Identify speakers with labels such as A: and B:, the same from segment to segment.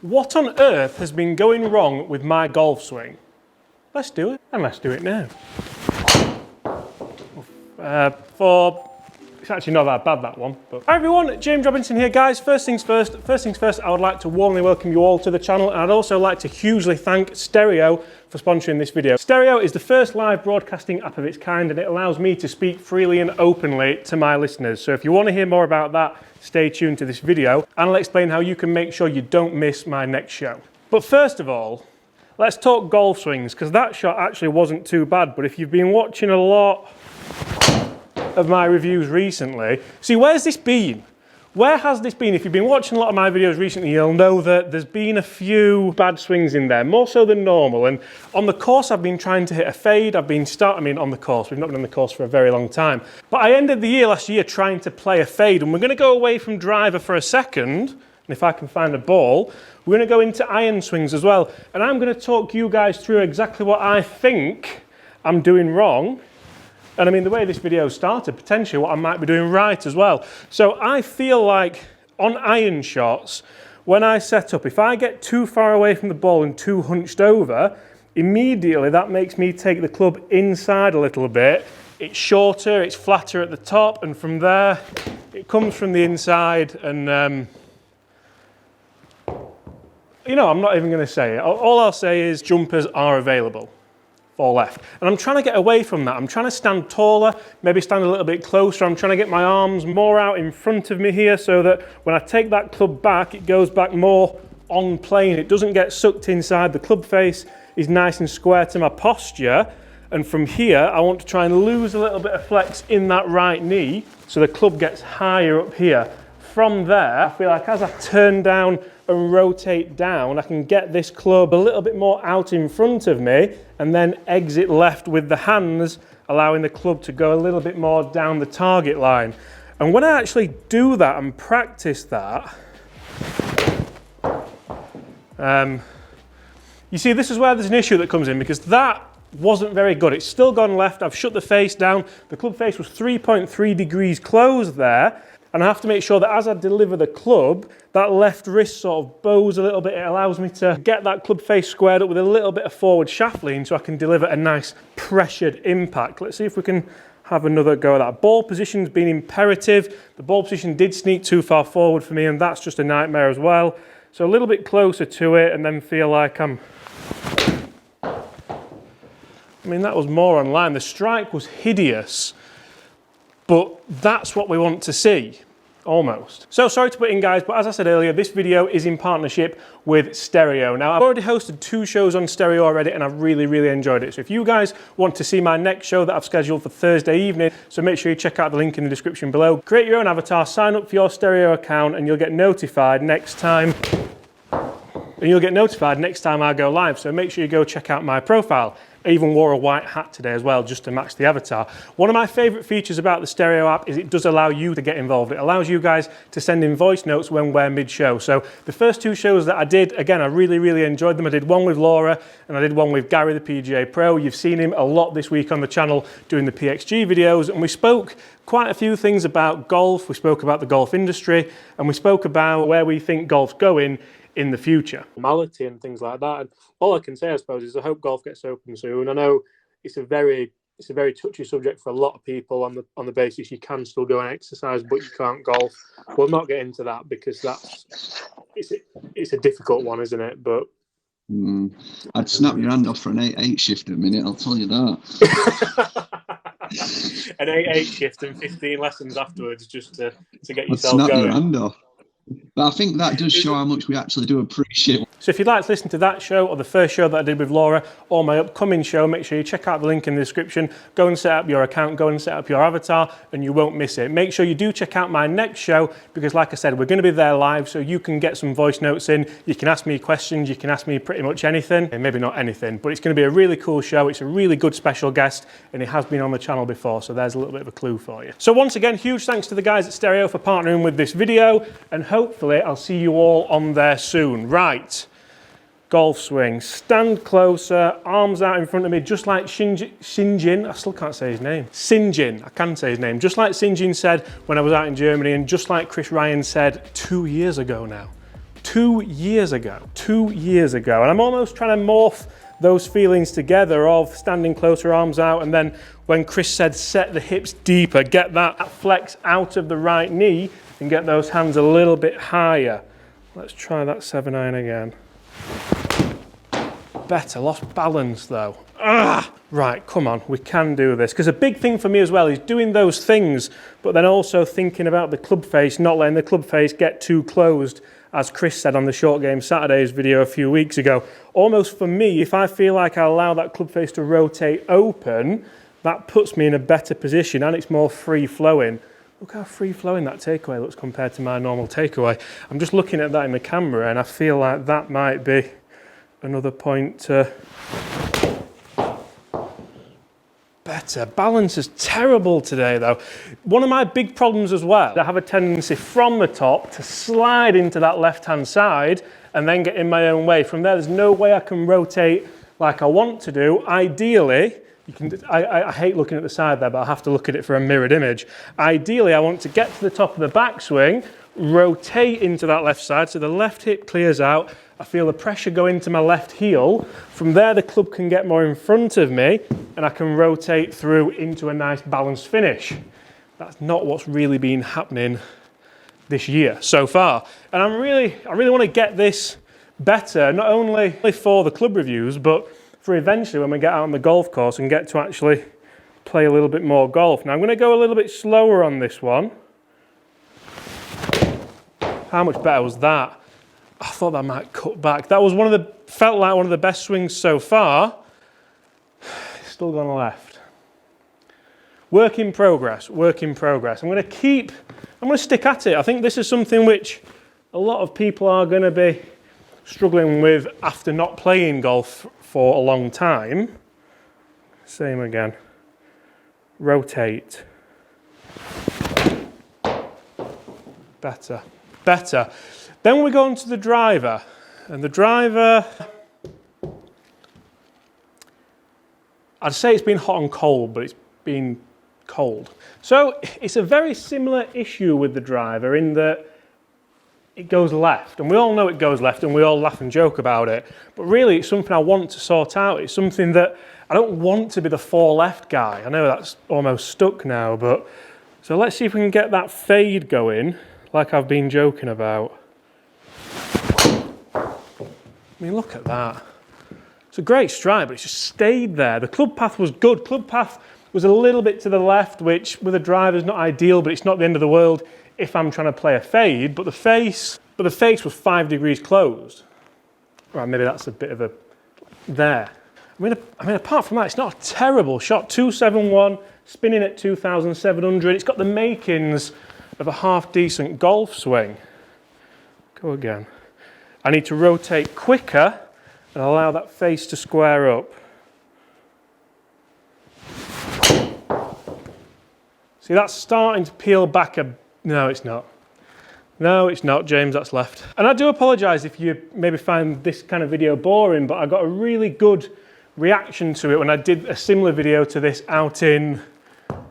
A: What on earth has been going wrong with my golf swing? Let's do it, and let's do it now. It's actually not that bad, that one. But. Hi everyone, James Robinson here, guys. First things first, I would like to warmly welcome you all to the channel, and I'd also like to hugely thank Stereo for sponsoring this video. Stereo is the first live broadcasting app of its kind, and it allows me to speak freely and openly to my listeners. So if you want to hear more about that, stay tuned to this video, and I'll explain how you can make sure you don't miss my next show. But first of all, let's talk golf swings, because that shot actually wasn't too bad. But if you've been watching a lot of my reviews recently, see, where's this been? Where has this been? If you've been watching a lot of my videos recently, you'll know that there's been a few bad swings in there, more so than normal. And on the course, I've been trying to hit a fade. On the course, we've not been on the course for a very long time. But I ended the year last year trying to play a fade, and we're gonna go away from driver for a second. And if I can find a ball, we're gonna go into iron swings as well. And I'm gonna talk you guys through exactly what I think I'm doing wrong. And I mean, the way this video started, potentially what I might be doing right as well. So I feel like on iron shots, when I set up, if I get too far away from the ball and too hunched over, immediately that makes me take the club inside a little bit. It's shorter, it's flatter at the top, and from there, it comes from the inside. And you know, I'm not even gonna say it. All I'll say is jumpers are available. For left. And I'm trying to get away from that. I'm trying to stand taller, maybe stand a little bit closer. I'm trying to get my arms more out in front of me here so that when I take that club back, it goes back more on plane. It doesn't get sucked inside. The club face is nice and square to my posture. And from here, I want to try and lose a little bit of flex in that right knee so the club gets higher up here. From there, I feel like as I turn down and rotate down, I can get this club a little bit more out in front of me and then exit left with the hands, allowing the club to go a little bit more down the target line. And when I actually do that and practice that, you see, this is where there's an issue that comes in, because that wasn't very good. It's still gone left. I've shut the face down. The club face was 3.3 degrees closed there. And I have to make sure that as I deliver the club, that left wrist sort of bows a little bit. It allows me to get that club face squared up with a little bit of forward shaft lean so I can deliver a nice pressured impact. Let's see if we can have another go at that. Ball position's been imperative. The ball position did sneak too far forward for me, and that's just a nightmare as well. So a little bit closer to it, and then feel like I mean, that was more on line. The strike was hideous. But that's what we want to see, almost. So sorry to put in, guys, but as I said earlier, this video is in partnership with Stereo. Now, I've already hosted 2 shows on Stereo already, and I've really, really enjoyed it. So if you guys want to see my next show that I've scheduled for Thursday evening, so make sure you check out the link in the description below. Create your own avatar, sign up for your Stereo account, and you'll get notified next time. I go live. So make sure you go check out my profile. I even wore a white hat today as well, just to match the avatar. One of my favorite features about the Stereo app is it does allow you to get involved. It allows you guys to send in voice notes when we're mid-show. So the first 2 shows that I did, again, I really, really enjoyed them. I did one with Laura and I did one with Gary, the PGA Pro. You've seen him a lot this week on the channel doing the PXG videos, and we spoke quite a few things about golf. We spoke about the golf industry, and we spoke about where we think golf's going in the future. Normality and things like that. And all I can say, I suppose, is I hope golf gets open soon. I know it's a very touchy subject for a lot of people on the basis you can still go and exercise, but you can't golf. We'll not get into that because it's a difficult one, isn't it? But
B: I'd snap your hand off for an 8-8 shift in a minute, I'll tell you that.
A: An 8-8 shift and 15 lessons afterwards just to get yourself
B: snap
A: going.
B: Your hand off. But I think that does show how much we actually do appreciate.
A: So if you'd like to listen to that show or the first show that I did with Laura or my upcoming show, make sure you check out the link in the description. Go and set up your account, go and set up your avatar, and you won't miss it. Make sure you do check out my next show because, like I said, we're going to be there live, so you can get some voice notes in. You can ask me questions, you can ask me pretty much anything, and maybe not anything, but it's going to be a really cool show. It's a really good special guest, and he has been on the channel before, so there's a little bit of a clue for you. So once again, huge thanks to the guys at Stereo for partnering with this video, and hopefully I'll see you all on there soon. Right. Golf swing, stand closer, arms out in front of me, just like Sinjin, I still can't say his name. Sinjin, I can say his name, just like Sinjin said when I was out in Germany, and just like Chris Ryan said 2 years ago now. 2 years ago. 2 years ago. And I'm almost trying to morph those feelings together of standing closer, arms out, and then when Chris said set the hips deeper, get that flex out of the right knee and get those hands a little bit higher. Let's try that 7-iron again. Better, lost balance though. Right, come on, we can do this. Because a big thing for me as well is doing those things, but then also thinking about the club face, not letting the club face get too closed, as Chris said on the Short Game Saturdays video a few weeks ago. Almost for me, if I feel like I allow that club face to rotate open, that puts me in a better position and it's more free-flowing. Look how free-flowing that takeaway looks compared to my normal takeaway. I'm just looking at that in the camera and I feel like that might be another point to... Better. Balance is terrible today though. One of my big problems as well, I have a tendency from the top to slide into that left-hand side and then get in my own way. From there's no way I can rotate like I want to do. Ideally, I hate looking at the side there, but I have to look at it for a mirrored image. Ideally, I want to get to the top of the backswing, rotate into that left side, so the left hip clears out. I feel the pressure go into my left heel. From there, the club can get more in front of me, and I can rotate through into a nice balanced finish. That's not what's really been happening this year so far. And I really want to get this better, not only for the club reviews, but for eventually when we get out on the golf course and get to actually play a little bit more golf. Now I'm going to go a little bit slower on this one. How much better was that? I thought that might cut back. That was felt like one of the best swings so far. Still gone left. Work in progress, work in progress. I'm going to stick at it. I think this is something which a lot of people are going to be struggling with after not playing golf for a long time. Same again. Rotate. Better. Better. Then we go on to the driver. And the driver, I'd say it's been hot and cold, but it's been cold. So it's a very similar issue with the driver in that it goes left, and we all know it goes left and we all laugh and joke about it, but really it's something I want to sort out. It's something that I don't want to be the 4 left guy. I know that's almost stuck now, but so let's see if we can get that fade going like I've been joking about. I mean, look at that. It's a great strike, but it's just stayed there. The club path was good. Club path was a little bit to the left, which with a driver is not ideal, but it's not the end of the world if I'm trying to play a fade, but the face was 5 degrees closed. Right, maybe that's a bit of a there. I mean, apart from that, it's not a terrible shot. 271, spinning at 2,700. It's got the makings of a half decent golf swing. Go again. I need to rotate quicker and allow that face to square up. See, that's starting to peel back a... No, it's not. No, it's not, James, that's left. And I do apologise if you maybe find this kind of video boring, but I got a really good reaction to it when I did a similar video to this out in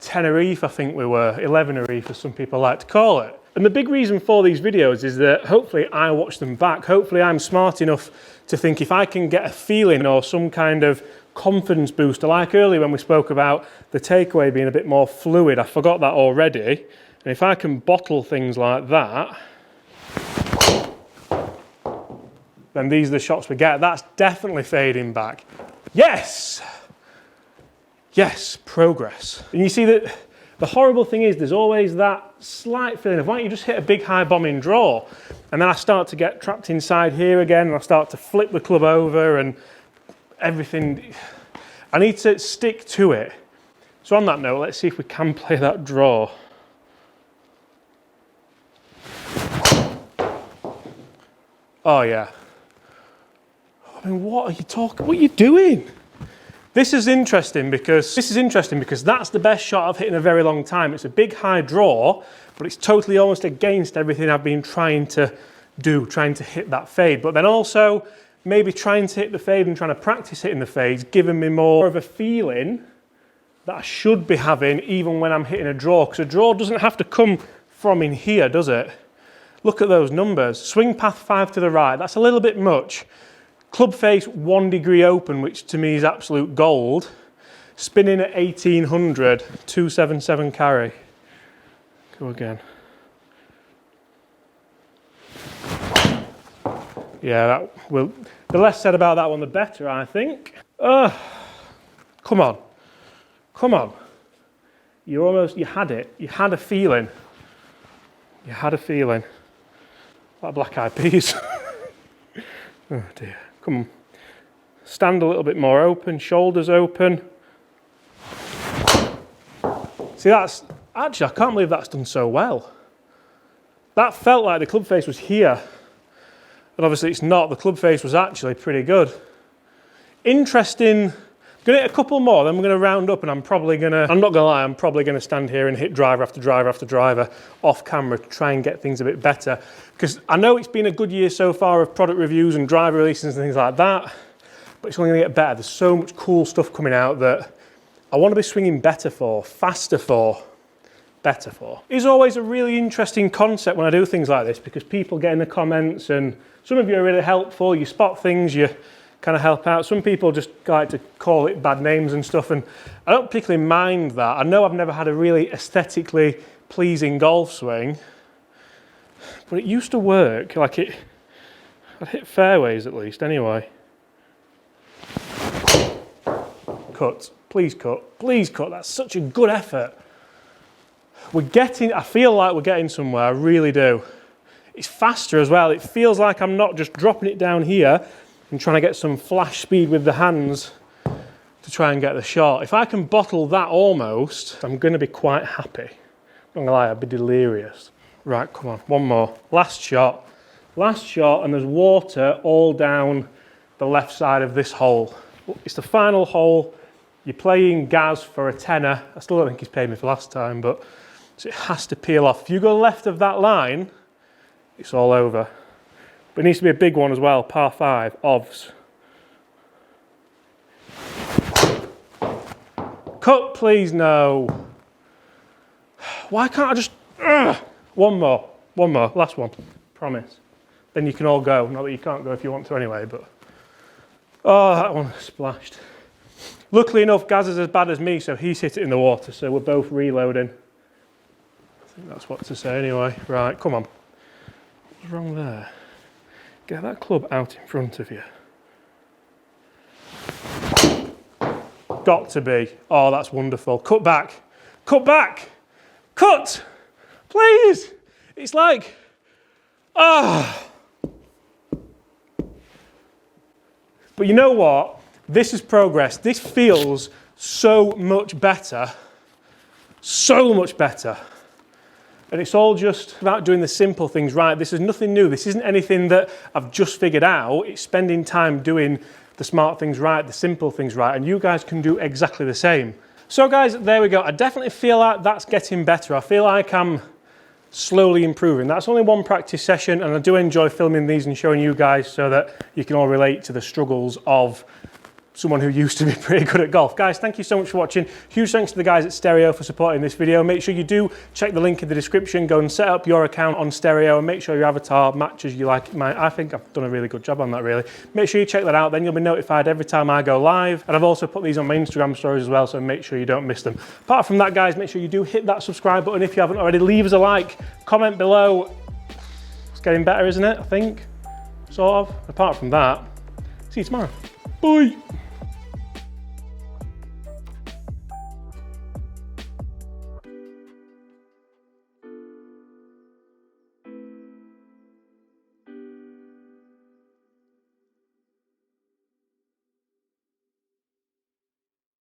A: Tenerife, I think we were, 11erife as some people like to call it. And the big reason for these videos is that hopefully I watch them back. Hopefully I'm smart enough to think if I can get a feeling or some kind of confidence booster, like earlier when we spoke about the takeaway being a bit more fluid, I forgot that already. And if I can bottle things like that, then these are the shots we get. That's definitely fading back. Yes! Yes, progress. And you see that the horrible thing is there's always that slight feeling of why don't you just hit a big high bombing draw? And then I start to get trapped inside here again and I start to flip the club over and everything. I need to stick to it. So on that note, let's see if we can play that draw. Oh yeah. I mean, what are you doing? This is interesting because that's the best shot I've hit in a very long time. It's a big high draw, but it's totally almost against everything I've been trying to do, trying to hit that fade. But then also maybe trying to hit the fade and trying to practice hitting the fades, giving me more of a feeling that I should be having even when I'm hitting a draw, because a draw doesn't have to come from in here, does it? look at those numbers. Swing path 5 to the right, that's a little bit much. Club face 1 degree open, which to me is absolute gold. Spinning at 1800, 277 carry. Go again. Yeah, the less said about that one, the better, I think. Come on. Come on. You had it. You had a feeling. You had a feeling. Like black eyed peas. Oh dear. Come on. Stand a little bit more open, shoulders open. See, actually, I can't believe that's done so well. That felt like the club face was here. And obviously it's not. The club face was actually pretty good. Interesting. I'm going to hit a couple more, then we're going to round up, and I'm not going to lie, I'm probably going to stand here and hit driver after driver after driver off camera to try and get things a bit better. Because I know it's been a good year so far of product reviews and driver releases and things like that, but it's only going to get better. There's so much cool stuff coming out that I want to be swinging better for, faster for, better for. It's always a really interesting concept when I do things like this, because people get in the comments and some of you are really helpful, you spot things, you kind of help out. Some people just like to call it bad names and stuff, and I don't particularly mind that. I know I've never had a really aesthetically pleasing golf swing, but it used to work. Like I'd hit fairways at least anyway. Cut, please cut, please cut. That's such a good effort. I feel like we're getting somewhere, I really do. It's faster as well. It feels like I'm not just dropping it down here and trying to get some flash speed with the hands to try and get the shot. If I can bottle that almost, I'm going to be quite happy. I'm not going to lie, I'd be delirious. Right, come on, one more. Last shot, and there's water all down the left side of this hole. It's the final hole. You're playing Gaz for a tenner. I still don't think he's paid me for last time, but so it has to peel off. If you go left of that line, it's all over. But it needs to be a big one as well, par 5, OVs. Cut, please, no. Why can't I just... One more, last one, promise. Then you can all go. Not that you can't go if you want to anyway, but... Oh, that one splashed. Luckily enough, Gaz is as bad as me, so he's hit it in the water, so we're both reloading. I think that's what to say anyway. Right, come on. What's wrong there? Get that club out in front of you. Got to be. Oh, that's wonderful. Cut back. Cut back. Cut. Please. It's like, ah. But you know what? This is progress. This feels so much better. So much better. And it's all just about doing the simple things right. This is nothing new. This isn't anything that I've just figured out. It's spending time doing the smart things right, the simple things right, and you guys can do exactly the same. So guys, there we go. I definitely feel like that's getting better. I feel like I'm slowly improving. That's only one practice session, and I do enjoy filming these and showing you guys so that you can all relate to the struggles of someone who used to be pretty good at golf. Guys, thank you so much for watching. Huge thanks to the guys at Stereo for supporting this video. Make sure you do check the link in the description. Go and set up your account on Stereo and make sure your avatar matches you like mine. I think I've done a really good job on that, really. Make sure you check that out, then you'll be notified every time I go live. And I've also put these on my Instagram stories as well, so make sure you don't miss them. Apart from that, guys, make sure you do hit that subscribe button if you haven't already. Leave us a like, comment below. It's getting better, isn't it? I think, sort of. Apart from that, see you tomorrow. Bye.